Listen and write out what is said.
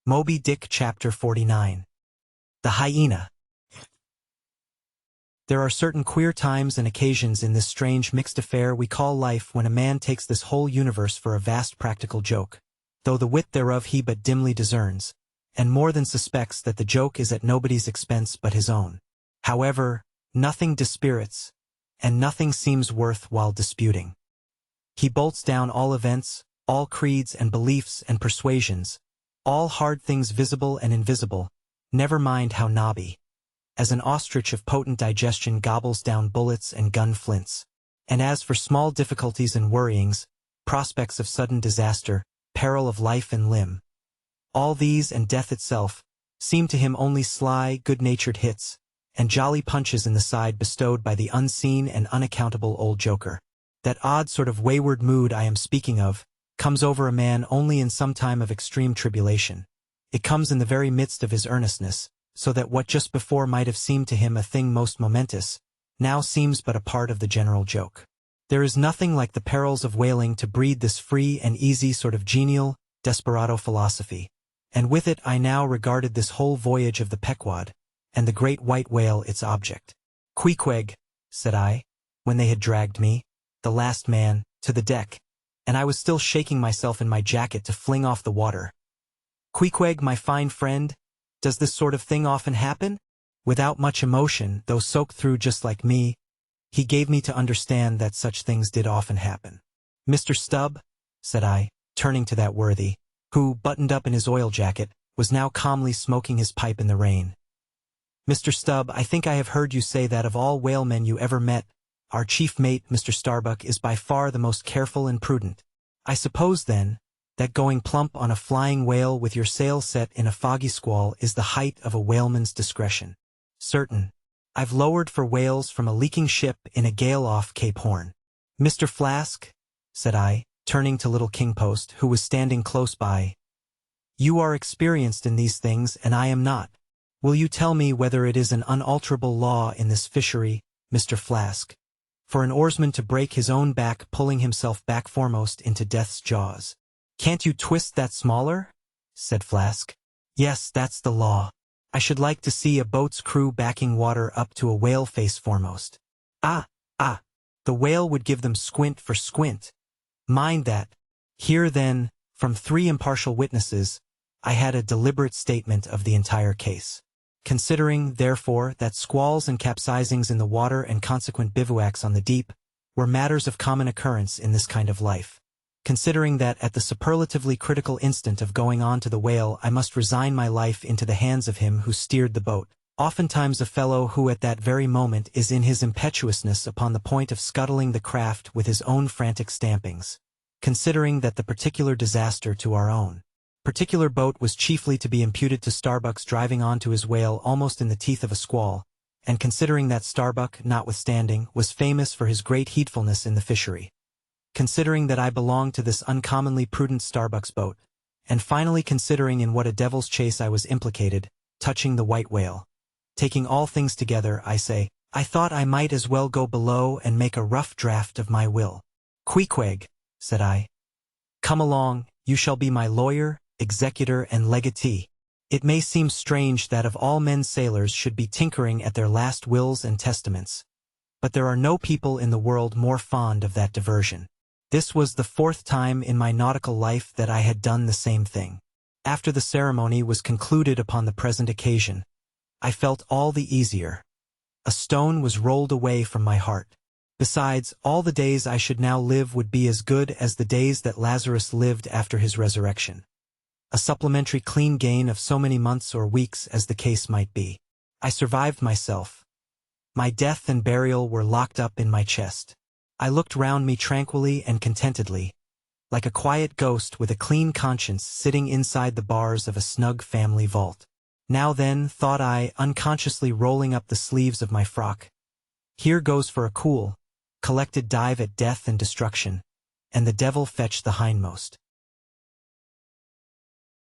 Moby Dick Chapter 49. The Hyena. There are certain queer times and occasions in this strange mixed affair we call life when a man takes this whole universe for a vast practical joke, though the wit thereof he but dimly discerns, and more than suspects that the joke is at nobody's expense but his own. However, nothing dispirits, and nothing seems worth while disputing. He bolts down all events, all creeds and beliefs and persuasions, all hard things visible and invisible, never mind how knobby, as an ostrich of potent digestion gobbles down bullets and gun flints. And as for small difficulties and worryings, prospects of sudden disaster, peril of life and limb, all these and death itself seem to him only sly, good-natured hits, and jolly punches in the side bestowed by the unseen and unaccountable old joker. That odd sort of wayward mood I am speaking of comes over a man only in some time of extreme tribulation. It comes in the very midst of his earnestness, so that what just before might have seemed to him a thing most momentous, now seems but a part of the general joke. There is nothing like the perils of whaling to breed this free and easy sort of genial, desperado philosophy, and with it I now regarded this whole voyage of the Pequod, and the great white whale its object. "Queequeg," said I, when they had dragged me, the last man, to the deck, and I was still shaking myself in my jacket to fling off the water. "Queequeg, my fine friend, does this sort of thing often happen?" Without much emotion, though soaked through just like me, he gave me to understand that such things did often happen. "Mr. Stubb," said I, turning to that worthy, who, buttoned up in his oil jacket, was now calmly smoking his pipe in the rain. "Mr. Stubb, I think I have heard you say that of all whalemen you ever met, our chief mate, Mr. Starbuck, is by far the most careful and prudent. I suppose, then, that going plump on a flying whale with your sail set in a foggy squall is the height of a whaleman's discretion." "Certain. I've lowered for whales from a leaking ship in a gale off Cape Horn." "Mr. Flask," said I, turning to little King Post, who was standing close by, "you are experienced in these things and I am not. Will you tell me whether it is an unalterable law in this fishery, Mr. Flask, for an oarsman to break his own back pulling himself back foremost into death's jaws?" "Can't you twist that smaller?" said Flask. "Yes, that's the law. I should like to see a boat's crew backing water up to a whale face foremost. Ah, the whale would give them squint for squint. Mind that." Here then, from 3 impartial witnesses, I had a deliberate statement of the entire case. Considering, therefore, that squalls and capsizings in the water and consequent bivouacs on the deep were matters of common occurrence in this kind of life. Considering that at the superlatively critical instant of going on to the whale I must resign my life into the hands of him who steered the boat, oftentimes a fellow who at that very moment is in his impetuousness upon the point of scuttling the craft with his own frantic stampings. Considering that the particular disaster to our own particular boat was chiefly to be imputed to Starbuck's driving on to his whale almost in the teeth of a squall, and considering that Starbuck, notwithstanding, was famous for his great heedfulness in the fishery. Considering that I belonged to this uncommonly prudent Starbuck's boat, and finally considering in what a devil's chase I was implicated, touching the white whale. Taking all things together, I say, I thought I might as well go below and make a rough draft of my will. "Queequeg," said I, "come along, you shall be my lawyer, executor and legatee." It may seem strange that of all men sailors should be tinkering at their last wills and testaments, but there are no people in the world more fond of that diversion. This was the 4th time in my nautical life that I had done the same thing. After the ceremony was concluded upon the present occasion, I felt all the easier. A stone was rolled away from my heart. Besides, all the days I should now live would be as good as the days that Lazarus lived after his resurrection. A supplementary clean gain of so many months or weeks as the case might be. I survived myself. My death and burial were locked up in my chest. I looked round me tranquilly and contentedly, like a quiet ghost with a clean conscience sitting inside the bars of a snug family vault. Now then, thought I, unconsciously rolling up the sleeves of my frock, here goes for a cool, collected dive at death and destruction, and the devil fetch the hindmost.